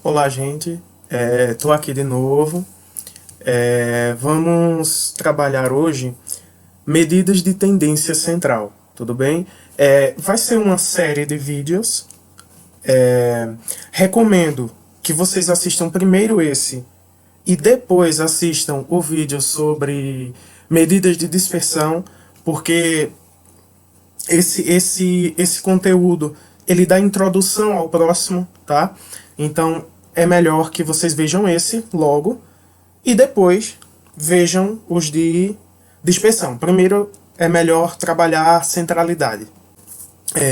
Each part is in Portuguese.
Olá, gente. Estou aqui de novo. Vamos trabalhar hoje medidas de tendência central, tudo bem? Vai ser uma série de vídeos. Recomendo que vocês assistam primeiro esse e depois assistam o vídeo sobre medidas de dispersão, porque esse conteúdo ele dá introdução ao próximo, tá? Então é melhor que vocês vejam esse logo e depois vejam os de dispersão. Primeiro é melhor trabalhar a centralidade.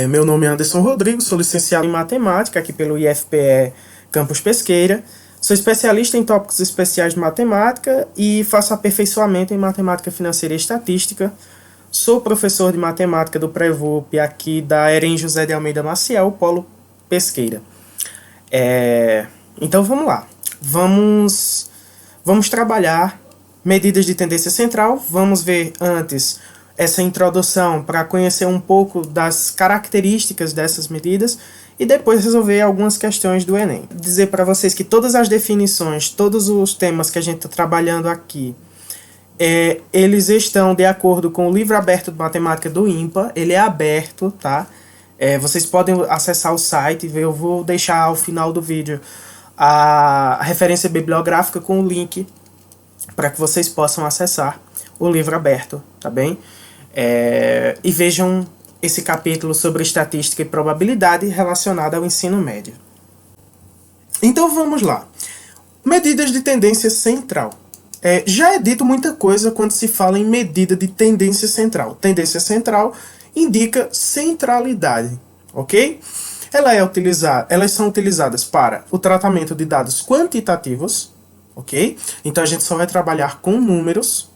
Meu nome é Anderson Rodrigues, sou licenciado em matemática aqui pelo IFPE Campus Pesqueira. Sou especialista em tópicos especiais de matemática e faço aperfeiçoamento em matemática financeira e estatística. Sou professor de matemática do Prevop aqui da EREM José de Almeida Maciel, Polo Pesqueira. Então vamos lá. Vamos trabalhar medidas de tendência central. Vamos ver antes essa introdução para conhecer um pouco das características dessas medidas e depois resolver algumas questões do Enem. Dizer para vocês que todas as definições, todos os temas que a gente está trabalhando aqui, eles estão de acordo com o livro aberto de matemática do IMPA. Ele é aberto, tá? Vocês podem acessar o site. Eu vou deixar ao final do vídeo a referência bibliográfica com o link para que vocês possam acessar o livro aberto, tá bem? E vejam esse capítulo sobre estatística e probabilidade relacionada ao ensino médio. Então vamos lá. Medidas de tendência central. Já é dito muita coisa quando se fala em medida de tendência central. Tendência central indica centralidade, ok? Elas são utilizadas para o tratamento de dados quantitativos, ok? Então a gente só vai trabalhar com números.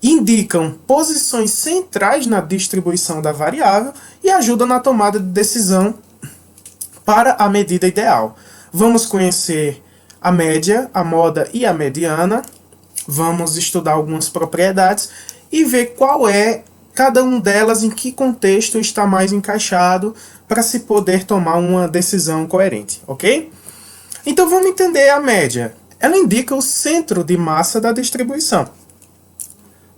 Indicam posições centrais na distribuição da variável e ajudam na tomada de decisão para a medida ideal. Vamos conhecer a média, a moda e a mediana. Vamos estudar algumas propriedades e ver qual é cada uma delas, em que contexto está mais encaixado para se poder tomar uma decisão coerente, ok? Então vamos entender a média. Ela indica o centro de massa da distribuição.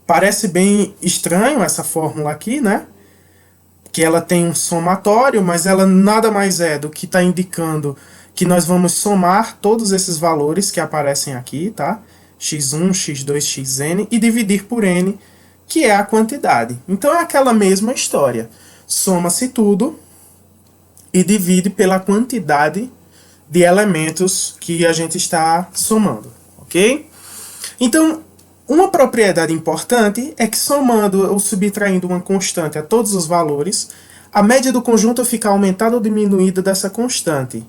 Parece bem estranho essa fórmula aqui, né? Que ela tem um somatório, mas ela nada mais é do que está indicando que nós vamos somar todos esses valores que aparecem aqui, tá? x1, x2, xn e dividir por n, que é a quantidade. Então é aquela mesma história. Soma-se tudo e divide pela quantidade de elementos que a gente está somando, ok? Então, uma propriedade importante é que somando ou subtraindo uma constante a todos os valores, a média do conjunto fica aumentada ou diminuída dessa constante.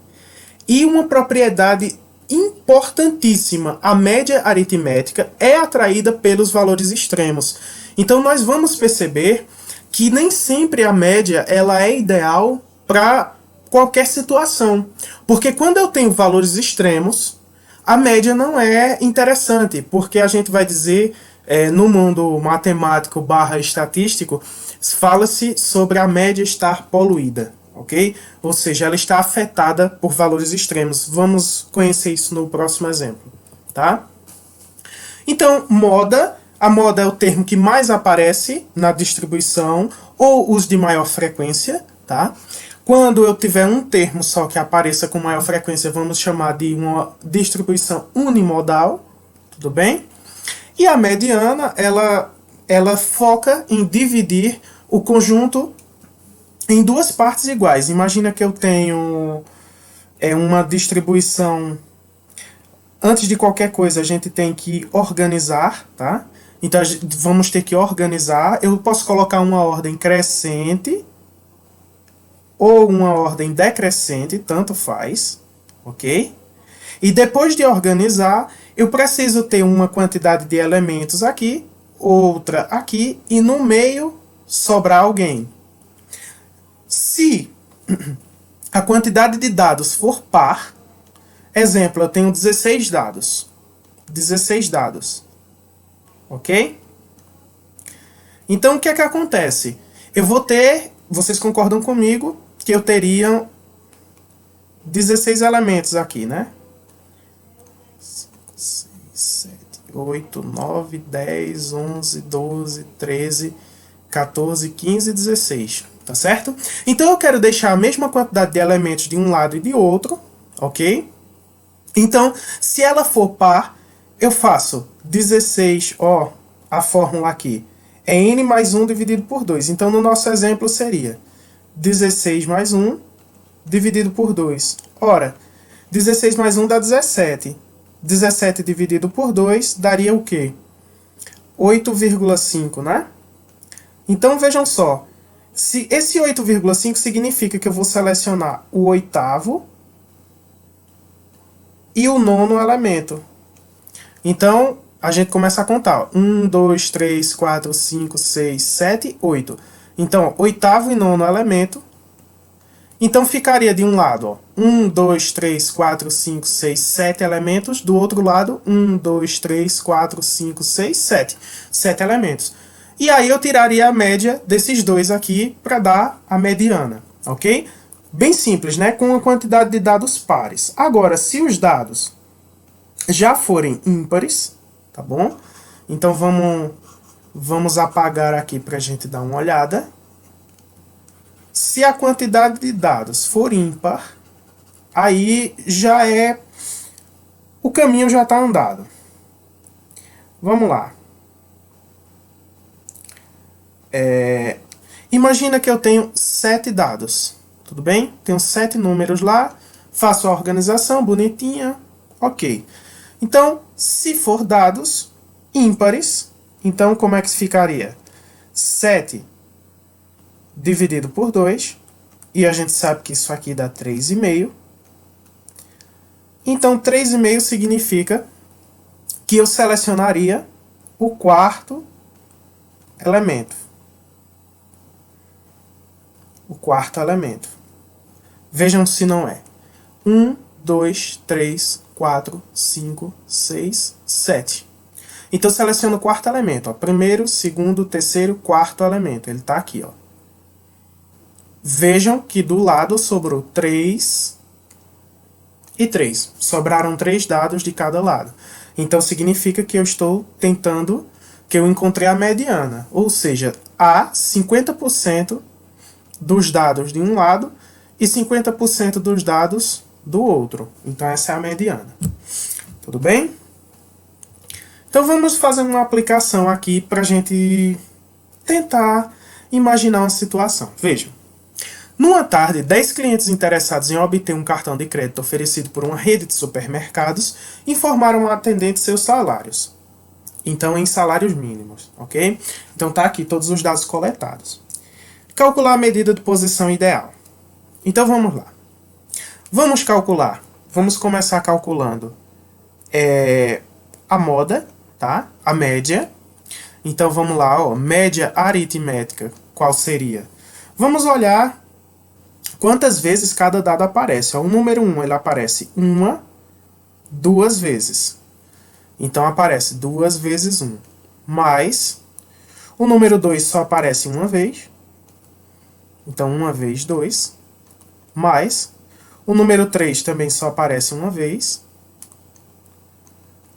E uma propriedade importantíssima, a média aritmética é atraída pelos valores extremos. Então nós vamos perceber que nem sempre a média ela é ideal para qualquer situação. Porque quando eu tenho valores extremos, a média não é interessante, porque a gente vai dizer, no mundo matemático / estatístico, fala-se sobre a média estar poluída, ok? Ou seja, ela está afetada por valores extremos. Vamos conhecer isso no próximo exemplo, tá? Então, moda. A moda é o termo que mais aparece na distribuição, ou os de maior frequência, tá? Quando eu tiver um termo só que apareça com maior frequência, vamos chamar de uma distribuição unimodal, tudo bem? E a mediana, ela foca em dividir o conjunto em duas partes iguais. Imagina que eu tenho uma distribuição. Antes de qualquer coisa, a gente tem que organizar, tá? Então, vamos ter que organizar. Eu posso colocar uma ordem crescente ou uma ordem decrescente, tanto faz, ok? E depois de organizar, eu preciso ter uma quantidade de elementos aqui, outra aqui, e no meio sobrar alguém. Se a quantidade de dados for par, exemplo, eu tenho 16 dados. 16 dados. Ok? Então, o que é que acontece? Eu vou ter, vocês concordam comigo, que eu teria 16 elementos aqui, né? 5, 6, 7, 8, 9, 10, 11, 12, 13, 14, 15 e 16, tá certo? Então eu quero deixar a mesma quantidade de elementos de um lado e de outro, ok? Então, se ela for par, eu faço 16, ó, a fórmula aqui, é n mais 1 dividido por 2. Então, no nosso exemplo seria 16 mais 1 dividido por 2. Ora, 16 mais 1 dá 17. 17 dividido por 2 daria o quê? 8,5, né? Então, vejam só. Se esse 8,5 significa que eu vou selecionar o oitavo e o nono elemento. Então, a gente começa a contar. 1, 2, 3, 4, 5, 6, 7, 8. Então, oitavo e nono elemento. Então, ficaria de um lado, ó, 1, 2, 3, 4, 5, 6, 7 elementos. Do outro lado, 1, 2, 3, 4, 5, 6, 7. 7 elementos. E aí eu tiraria a média desses dois aqui para dar a mediana, ok? Bem simples, né? Com a quantidade de dados pares. Agora, se os dados já forem ímpares, tá bom? Então vamos apagar aqui para a gente dar uma olhada. Se a quantidade de dados for ímpar, aí já é... o caminho já está andado. Vamos lá. Imagina que eu tenho 7 dados. Tudo bem? Tenho 7 números lá. Faço a organização bonitinha. Ok. Então, se for dados ímpares, então como é que ficaria? 7 dividido por 2. E a gente sabe que isso aqui dá 3,5. Então, 3,5 significa que eu selecionaria o quarto elemento. O quarto elemento. Vejam se não é. 1, 2, 3, 4, 5, 6, 7. Então seleciono o quarto elemento. Ó. Primeiro, segundo, terceiro, quarto elemento. Ele está aqui. Ó. Vejam que do lado sobrou 3 e 3. Sobraram 3 dados de cada lado. Então significa que eu estou tentando, que eu encontrei a mediana. Ou seja, há 50% dos dados de um lado e 50% dos dados do outro. Então essa é a mediana. Tudo bem? Então vamos fazer uma aplicação aqui para a gente tentar imaginar uma situação. Vejam. Numa tarde, 10 clientes interessados em obter um cartão de crédito oferecido por uma rede de supermercados informaram ao atendente seus salários. Então, em salários mínimos, ok? Então tá aqui todos os dados coletados. Calcular a medida de posição ideal. Então vamos lá. Vamos calcular. Vamos começar calculando a moda, tá? A média. Então vamos lá, ó, média aritmética, qual seria? Vamos olhar quantas vezes cada dado aparece. Ó, o número 1 ele aparece 1, 2 vezes. Então aparece 2 vezes 1. Mais o número 2 só aparece uma vez. Então 1 vezes 2. Mais o número 3 também só aparece uma vez.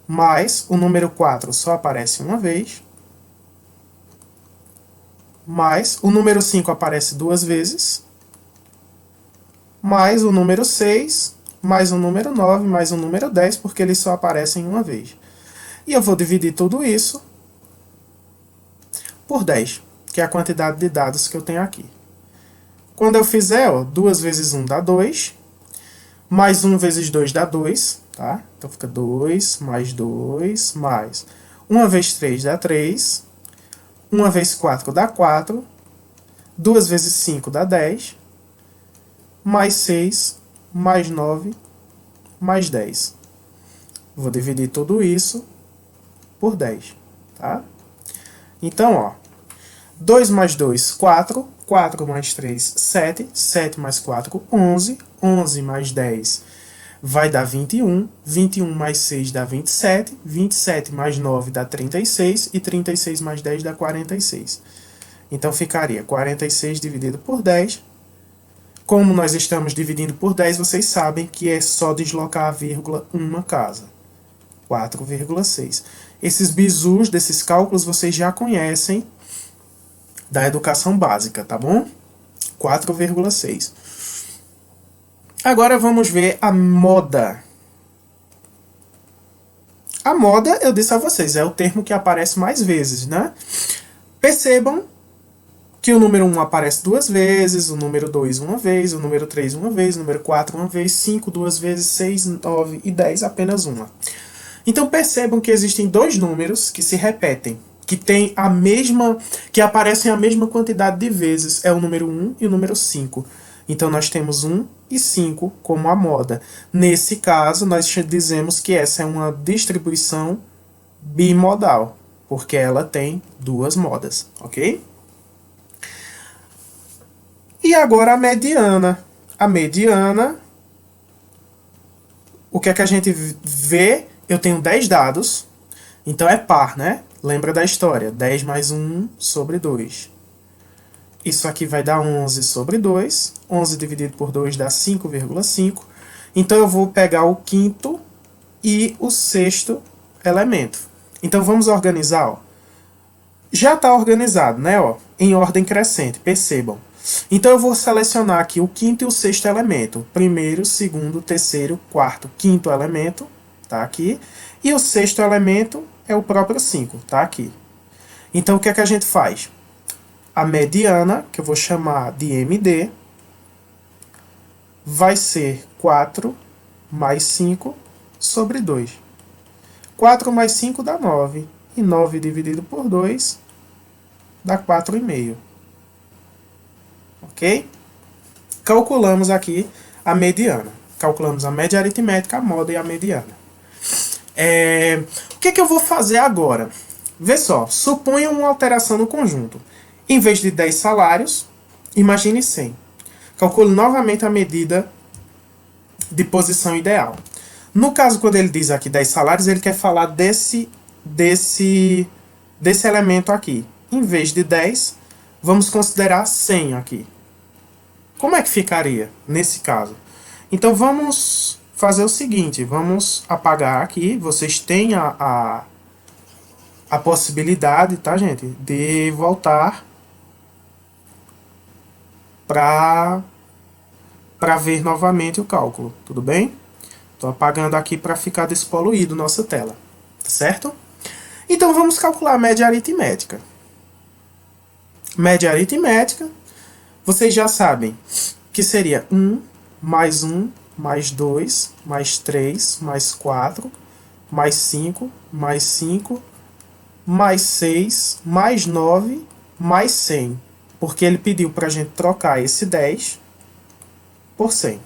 Mais o número 4 só aparece uma vez. Mais o número 5 aparece 2 vezes. Mais o número 6, mais o número 9, mais o número 10, porque eles só aparecem uma vez. E eu vou dividir tudo isso por 10, que é a quantidade de dados que eu tenho aqui. Quando eu fizer, ó, 2 vezes 1 dá 2, mais 1 vezes 2 dá 2, tá? Então fica 2, mais 2, mais 1 vezes 3 dá 3, 1 vezes 4 dá 4, 2 vezes 5 dá 10, mais 6, mais 9, mais 10. Vou dividir tudo isso por 10, tá? Então, ó, 2 mais 2, 4, 4 mais 3, 7, 7 mais 4, 11, 11 mais 10 vai dar 21, 21 mais 6 dá 27, 27 mais 9 dá 36 e 36 mais 10 dá 46. Então ficaria 46 dividido por 10, Como nós estamos dividindo por 10, vocês sabem que é só deslocar a vírgula uma casa. 4,6. Esses bizus desses cálculos vocês já conhecem da educação básica, tá bom? 4,6. Agora vamos ver a moda. A moda, eu disse a vocês, é o termo que aparece mais vezes, né? Percebam que o número 1 aparece 2 vezes, o número 2 uma vez, o número 3 uma vez, o número 4 uma vez, 5 duas vezes, 6, 9 e 10 apenas uma. Então percebam que existem dois números que se repetem, que aparecem a mesma quantidade de vezes, é o número 1 e o número 5. Então nós temos 1 e 5 como a moda. Nesse caso, nós dizemos que essa é uma distribuição bimodal, porque ela tem duas modas, ok? E agora a mediana. A mediana, o que é que a gente vê? Eu tenho 10 dados, então é par, né? Lembra da história, 10 mais 1 sobre 2. Isso aqui vai dar 11 sobre 2. 11 dividido por 2 dá 5,5. Então eu vou pegar o quinto e o sexto elemento. Então vamos organizar. Ó. Já está organizado, né? Ó, em ordem crescente, percebam. Então eu vou selecionar aqui o quinto e o sexto elemento. Primeiro, segundo, terceiro, quarto, quinto elemento. Tá aqui. E o sexto elemento é o próprio 5. Tá aqui. Então o que é que a gente faz? A mediana, que eu vou chamar de MD, vai ser 4 mais 5 sobre 2. 4 mais 5 dá 9. E 9 dividido por 2 dá 4,5. Ok? Calculamos aqui a mediana. Calculamos a média aritmética, a moda e a mediana. O que é que eu vou fazer agora? Vê só, suponha uma alteração no conjunto. Em vez de 10 salários, imagine 100. Calcule novamente a medida de posição ideal. No caso, quando ele diz aqui 10 salários, ele quer falar desse elemento aqui. Em vez de 10, vamos considerar 100 aqui. Como é que ficaria nesse caso? Então vamos fazer o seguinte, vamos apagar aqui. Vocês têm a possibilidade, tá, gente, de voltar para ver novamente o cálculo, tudo bem? Estou apagando aqui para ficar despoluído nossa tela, certo? Então vamos calcular a média aritmética. Média aritmética, vocês já sabem que seria 1 mais 2 mais 3 mais 4 mais 5 mais 5 mais 6 mais 9 mais 100. Porque ele pediu para a gente trocar esse 10 por 100.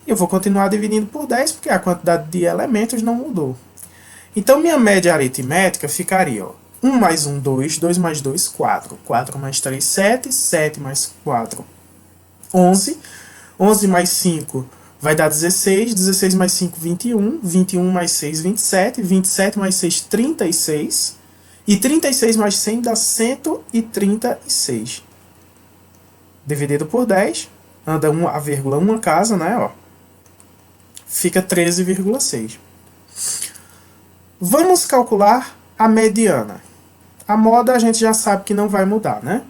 Eu vou continuar dividindo por 10 porque a quantidade de elementos não mudou. Então minha média aritmética ficaria, ó, 1 mais 1, 2, 2 mais 2, 4. 4 mais 3, 7, 7 mais 4, 11. 11 mais 5 vai dar 16, 16 mais 5, 21. 21 mais 6, 27. 27 mais 6, 36. E 36 mais 100 dá 136. Dividido por 10, anda a vírgula uma casa, né? Ó. Fica 13,6. Vamos calcular a mediana. A moda a gente já sabe que não vai mudar, né?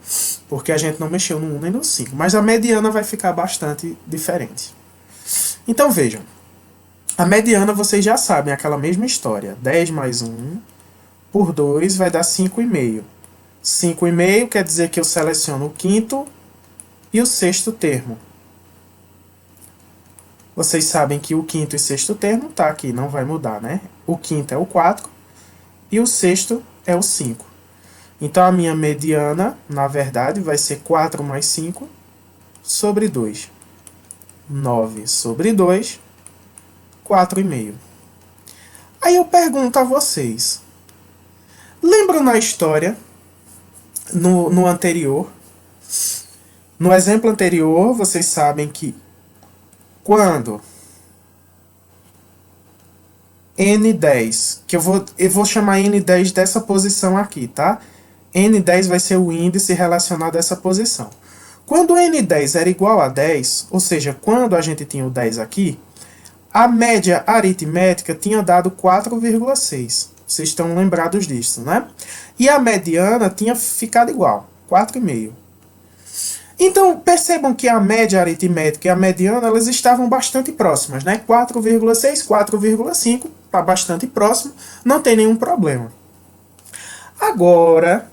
Porque a gente não mexeu no 1 nem no 5. Mas a mediana vai ficar bastante diferente. Então vejam. A mediana vocês já sabem, aquela mesma história. 10 mais 1 por 2 vai dar 5,5. 5,5 quer dizer que eu seleciono o quinto e o sexto termo. Vocês sabem que o quinto e sexto termo tá aqui, não vai mudar, né? O quinto é o 4 e o sexto é o 5. Então a minha mediana, na verdade, vai ser 4 mais 5 sobre 2. 9 sobre 2, 4,5. Aí eu pergunto a vocês, lembram na história, no anterior, no exemplo anterior, vocês sabem que quando N10, que eu vou chamar N10 dessa posição aqui, tá? N10 vai ser o índice relacionado a essa posição. Quando n10 era igual a 10, ou seja, quando a gente tinha o 10 aqui, a média aritmética tinha dado 4,6. Vocês estão lembrados disso, né? E a mediana tinha ficado igual, 4,5. Então, percebam que a média aritmética e a mediana elas estavam bastante próximas, né? 4,6, 4,5, está bastante próximo, não tem nenhum problema. Agora,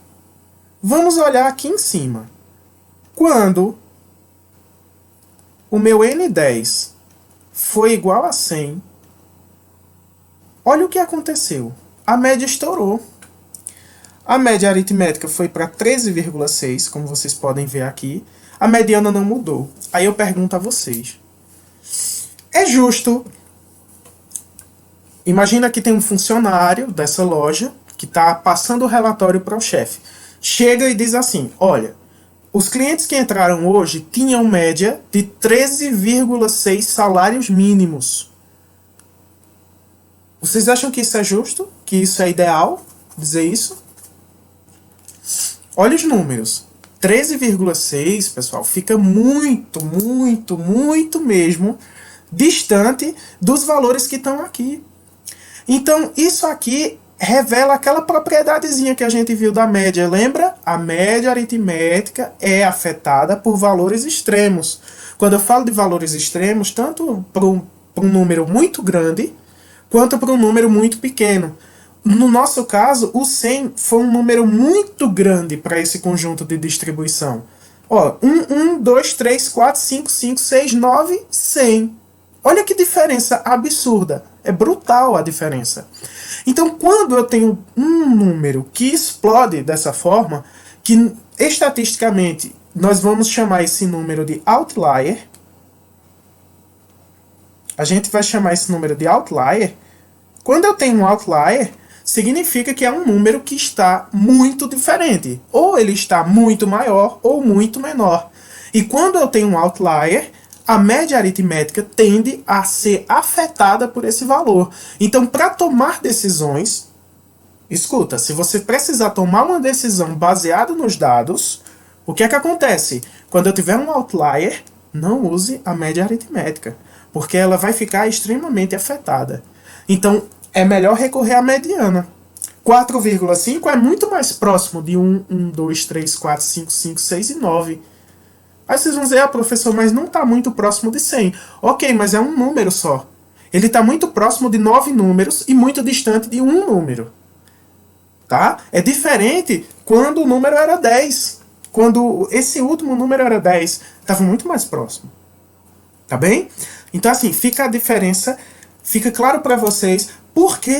vamos olhar aqui em cima. Quando o meu N10 foi igual a 100, olha o que aconteceu. A média estourou. A média aritmética foi para 13,6, como vocês podem ver aqui. A mediana não mudou. Aí eu pergunto a vocês. É justo? Imagina que tem um funcionário dessa loja que está passando o relatório para o chefe. Chega e diz assim, olha, os clientes que entraram hoje tinham média de 13,6 salários mínimos. Vocês acham que isso é justo? Que isso é ideal? Dizer isso? Olha os números. 13,6, pessoal, fica muito, muito, muito mesmo distante dos valores que estão aqui. Então, isso aqui revela aquela propriedadezinha que a gente viu da média. Lembra? A média aritmética é afetada por valores extremos. Quando eu falo de valores extremos, tanto para um número muito grande, quanto para um número muito pequeno. No nosso caso, o 100 foi um número muito grande para esse conjunto de distribuição. Ó, 1, 2, 3, 4, 5, 5, 6, 9, 100. Olha que diferença absurda. É brutal a diferença. Então, quando eu tenho um número que explode dessa forma, que estatisticamente nós vamos chamar esse número de outlier, a gente vai chamar esse número de outlier. Quando eu tenho um outlier, significa que é um número que está muito diferente. Ou ele está muito maior ou muito menor. E quando eu tenho um outlier, a média aritmética tende a ser afetada por esse valor. Então, para tomar decisões, escuta, se você precisar tomar uma decisão baseada nos dados, o que é que acontece? Quando eu tiver um outlier, não use a média aritmética, porque ela vai ficar extremamente afetada. Então, é melhor recorrer à mediana. 4,5 é muito mais próximo de 1, 2, 3, 4, 5, 5, 6 e 9. Aí vocês vão dizer, professor, mas não está muito próximo de 100. Ok, mas é um número só. Ele está muito próximo de 9 números e muito distante de um número. Tá? É diferente quando o número era 10. Quando esse último número era 10, estava muito mais próximo. Tá bem? Então, assim, fica a diferença, fica claro para vocês por que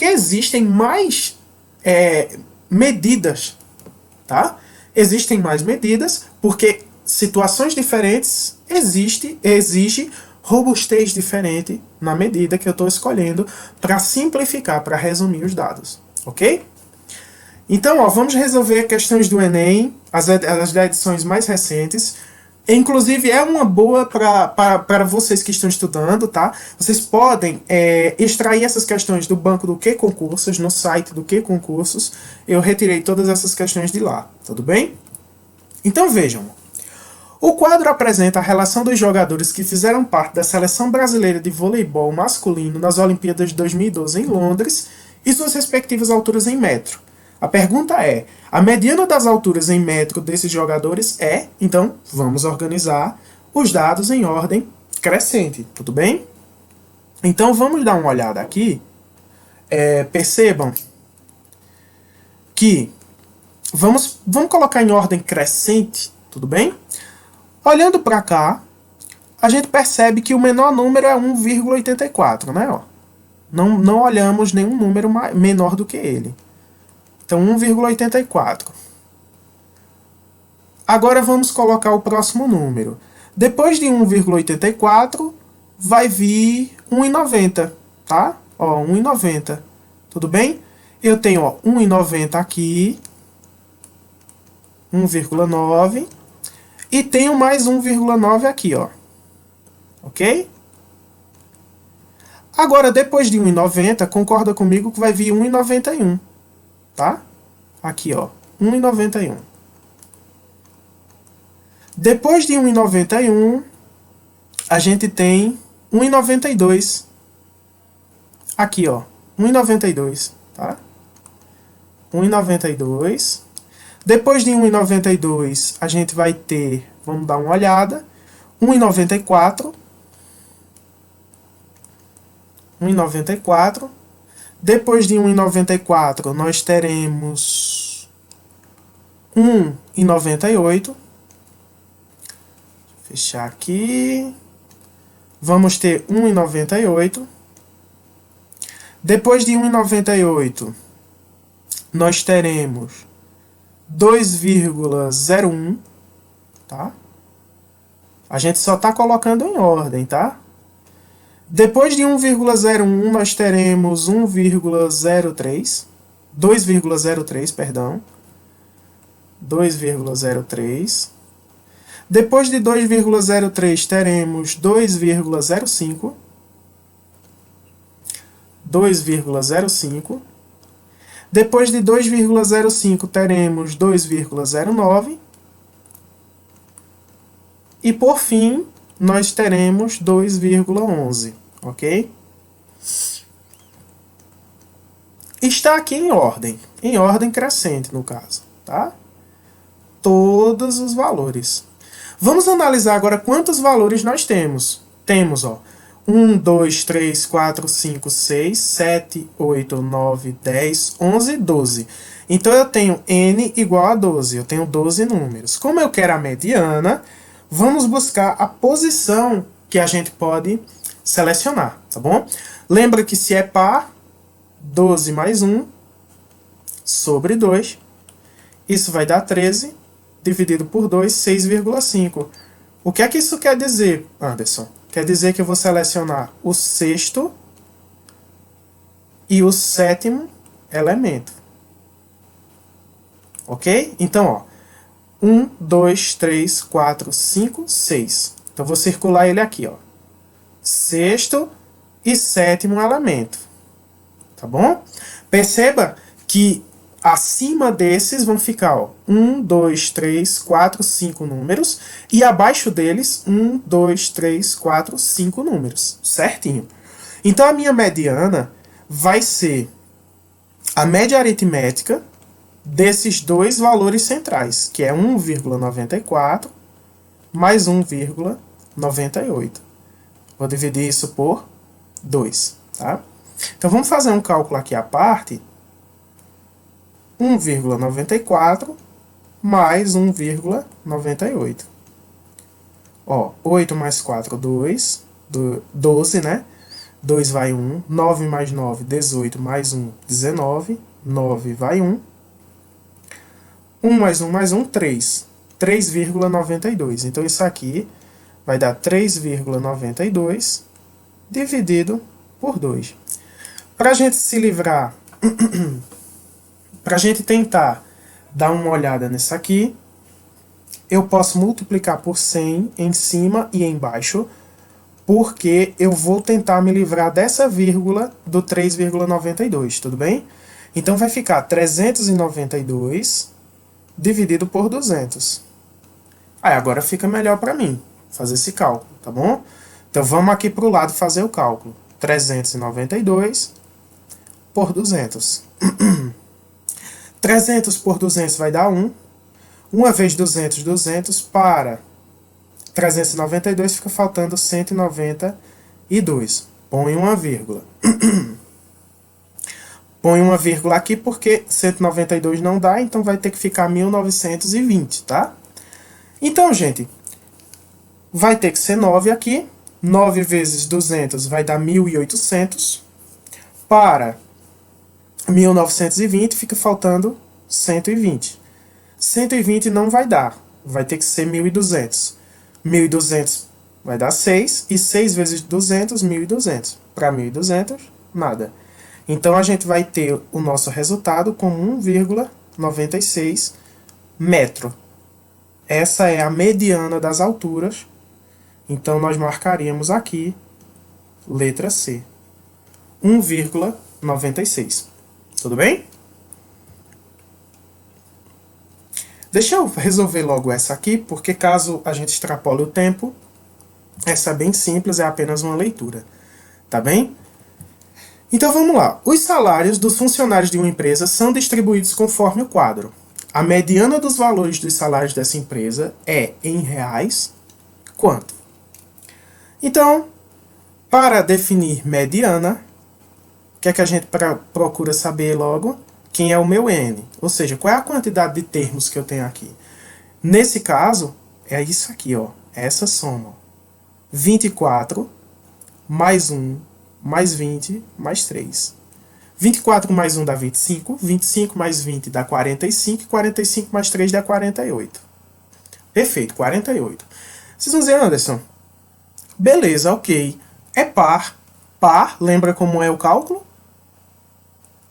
existem mais medidas, tá? Existem mais medidas porque situações diferentes exigem robustez diferente na medida que eu estou escolhendo para simplificar, para resumir os dados, ok? Então, ó, vamos resolver questões do Enem, as edições mais recentes. Inclusive, é uma boa para vocês que estão estudando, tá? Vocês podem extrair essas questões do banco do Que Concursos, no site do Que Concursos. Eu retirei todas essas questões de lá, tudo bem? Então, vejam. O quadro apresenta a relação dos jogadores que fizeram parte da Seleção Brasileira de Voleibol Masculino nas Olimpíadas de 2012 em Londres e suas respectivas alturas em metro. A pergunta é, a mediana das alturas em metro desses jogadores é, então, vamos organizar os dados em ordem crescente, tudo bem? Então, vamos dar uma olhada aqui. Percebam que vamos colocar em ordem crescente, tudo bem? Olhando para cá, a gente percebe que o menor número é 1,84, né? Ó. Não olhamos nenhum número menor do que ele. Então, 1,84. Agora vamos colocar o próximo número. Depois de 1,84, vai vir 1,90, tá? Ó, 1,90. Tudo bem? Eu tenho, ó, 1,90 aqui. 1,9. E tenho mais 1,9 aqui, ó. Ok? Agora, depois de 1,90, concorda comigo que vai vir 1,91. Tá? Aqui, ó, 1,91. Depois de 1,91, a gente tem 1,92. Aqui, ó, 1,92, tá? 1,92. Depois de 1,92, a gente vai ter, vamos dar uma olhada, 1,94. 1,94. Depois de 1,94, nós teremos 1,98. Fechar aqui. Vamos ter 1,98. Depois de 1,98, nós teremos 2,01, tá? A gente só está colocando em ordem, tá? Depois de 1,01, nós teremos 1,03, 2,03, perdão. 2,03. Depois de 2,03, teremos 2,05. 2,05. Depois de 2,05, teremos 2,09. E por fim, nós teremos 2,11, ok? Está aqui em ordem crescente no caso, tá? Todos os valores. Vamos analisar agora quantos valores nós temos. Temos, ó, 1, 2, 3, 4, 5, 6, 7, 8, 9, 10, 11, 12. Então eu tenho n igual a 12, eu tenho 12 números. Como eu quero a mediana, vamos buscar a posição que a gente pode selecionar, tá bom? Lembra que se é par, 12 mais 1 sobre 2, isso vai dar 13, dividido por 2, 6,5. O que é que isso quer dizer, Anderson? Quer dizer que eu vou selecionar o sexto e o sétimo elemento. Ok? Então, ó, 1, 2, 3, 4, 5, 6. Então, vou circular ele aqui, ó. Sexto e sétimo elemento. Tá bom? Perceba que acima desses vão ficar, ó, 1, 2, 3, 4, 5 números. E abaixo deles, 1, 2, 3, 4, 5 números. Certinho. Então, a minha mediana vai ser a média aritmética desses dois valores centrais, que é 1,94 mais 1,98. Vou dividir isso por 2, tá? Então, vamos fazer um cálculo aqui à parte. 1,94 mais 1,98. Ó, 8 mais 4, 2. 12, né? 2 vai 1. 9 mais 9, 18. Mais 1, 19. 9 vai 1. 1 mais 1 mais 1, 3. 3,92. Então, isso aqui vai dar 3,92 dividido por 2. Para a gente se livrar, para a gente tentar dar uma olhada nessa aqui, eu posso multiplicar por 100 em cima e embaixo, porque eu vou tentar me livrar dessa vírgula do 3,92, tudo bem? Então vai ficar 392 dividido por 200. Aí agora fica melhor para mim fazer esse cálculo, tá bom? Então vamos aqui para o lado fazer o cálculo. 392 por 200. 300 por 200 vai dar 1. 1 vezes 200, 200 para 392, fica faltando 192. Põe uma vírgula. Põe uma vírgula aqui porque 192 não dá, então vai ter que ficar 1920, tá? Então, gente, vai ter que ser 9 aqui. 9 vezes 200 vai dar 1.800. Para 1920 fica faltando 120. 120 não vai dar, vai ter que ser 1.200. 1.200 vai dar 6, e 6 vezes 200, 1.200. Para 1.200, nada. Então, a gente vai ter o nosso resultado como 1,96 metro. Essa é a mediana das alturas. Então, nós marcaríamos aqui, letra C, 1,96. Tudo bem? Deixa eu resolver logo essa aqui, porque caso a gente extrapole o tempo, essa é bem simples, é apenas uma leitura. Tá bem? Então vamos lá. Os salários dos funcionários de uma empresa são distribuídos conforme o quadro. A mediana dos valores dos salários dessa empresa é, em reais, quanto? Então, para definir mediana, o que é que a gente procura saber logo? Quem é o meu N? Ou seja, qual é a quantidade de termos que eu tenho aqui? Nesse caso, é isso aqui, ó. Essa soma. 24 mais 1 mais 20 mais 3. 24 mais 1 dá 25, 25 mais 20 dá 45, 45 mais 3 dá 48. Perfeito, 48. Vocês vão dizer, Anderson, beleza, ok. É par. Par, lembra como é o cálculo?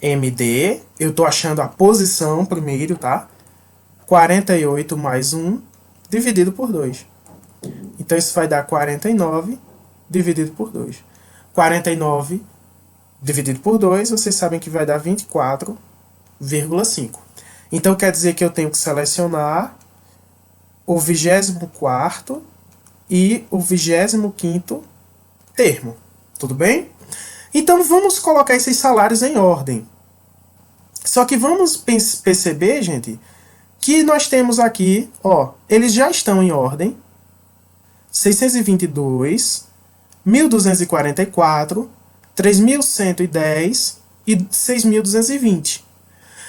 MD, eu estou achando a posição primeiro, tá? 48 mais 1 dividido por 2. Então isso vai dar 49 dividido por 2. 49 dividido por 2, vocês sabem que vai dar 24,5. Então quer dizer que eu tenho que selecionar o 24º e o 25º termo. Tudo bem? Então vamos colocar esses salários em ordem. Só que vamos perceber, gente, que nós temos aqui, ó, eles já estão em ordem. 622, 1.244, 3.110 e 6.220.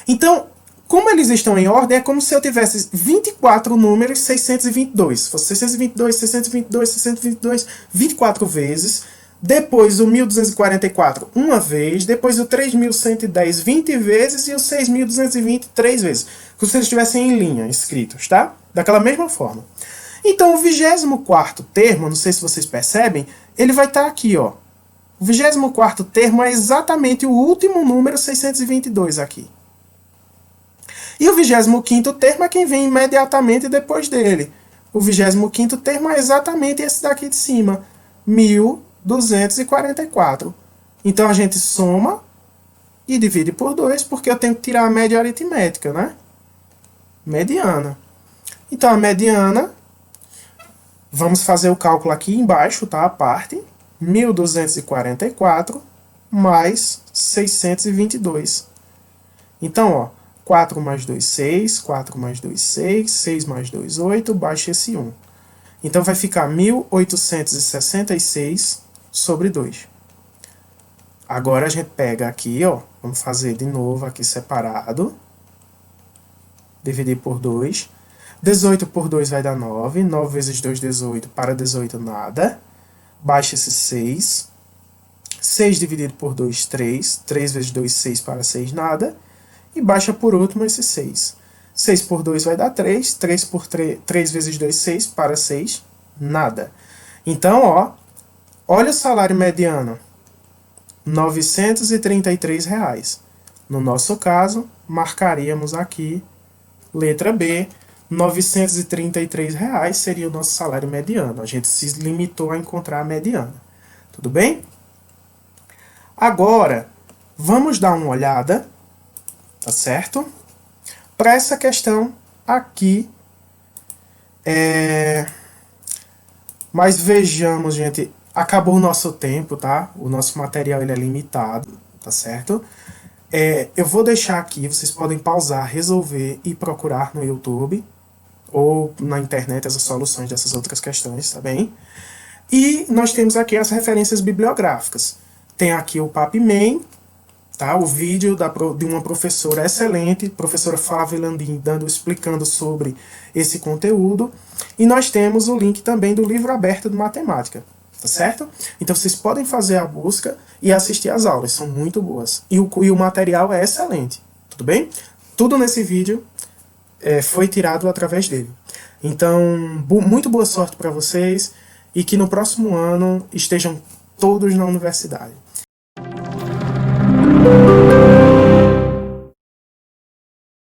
Então, como eles estão em ordem, é como se eu tivesse 24 números 622. Se fosse 622, 622, 622, 24 vezes. Depois o 1.244 uma vez. Depois o 3.110 20 vezes. E o 6.220 3 vezes. Como se eles estivessem em linha, escritos, tá? Daquela mesma forma. Então, o 24º termo, não sei se vocês percebem, ele vai estar aqui, ó. O 24º termo é exatamente o último número 622 aqui. E o 25º termo é quem vem imediatamente depois dele. O 25º termo é exatamente esse daqui de cima, 1.244. Então a gente soma e divide por 2, porque eu tenho que tirar a média aritmética, né? Mediana. Então a mediana, vamos fazer o cálculo aqui embaixo, tá? A parte, 1.244 mais 622. Então, ó, 4 mais 2, 6, 4 mais 2, 6, 6 mais 2, 8, baixa esse 1. Então vai ficar 1.866 sobre 2. Agora a gente pega aqui, ó, vamos fazer de novo aqui separado. Dividir por 2. 18 por 2 vai dar 9. 9 vezes 2, 18. Para 18, nada. Baixa esse 6. 6 dividido por 2, 3. 3 vezes 2, 6. Para 6, nada. E baixa por último esse 6. 6 por 2 vai dar 3. 3 por 3, 3 vezes 2, 6. Para 6, nada. Então, ó, olha o salário mediano. R$ 933. No nosso caso, marcaríamos aqui, letra B, R$ 933 seria o nosso salário mediano. A gente se limitou a encontrar a mediana. Tudo bem? Agora, vamos dar uma olhada, tá certo? Para essa questão aqui. Mas vejamos, gente, acabou o nosso tempo, tá? O nosso material ele é limitado, tá certo? Eu vou deixar aqui, vocês podem pausar, resolver e procurar no YouTube ou na internet as soluções dessas outras questões, tá bem? E nós temos aqui as referências bibliográficas. Tem aqui o PapMen, tá? O vídeo de uma professora excelente, professora Flávia Landim, explicando sobre esse conteúdo. E nós temos o link também do livro aberto de matemática, tá certo? Então vocês podem fazer a busca e assistir às aulas, são muito boas. E o material é excelente, tudo bem? Tudo nesse vídeo foi tirado através dele. Então, muito boa sorte para vocês e que no próximo ano estejam todos na universidade.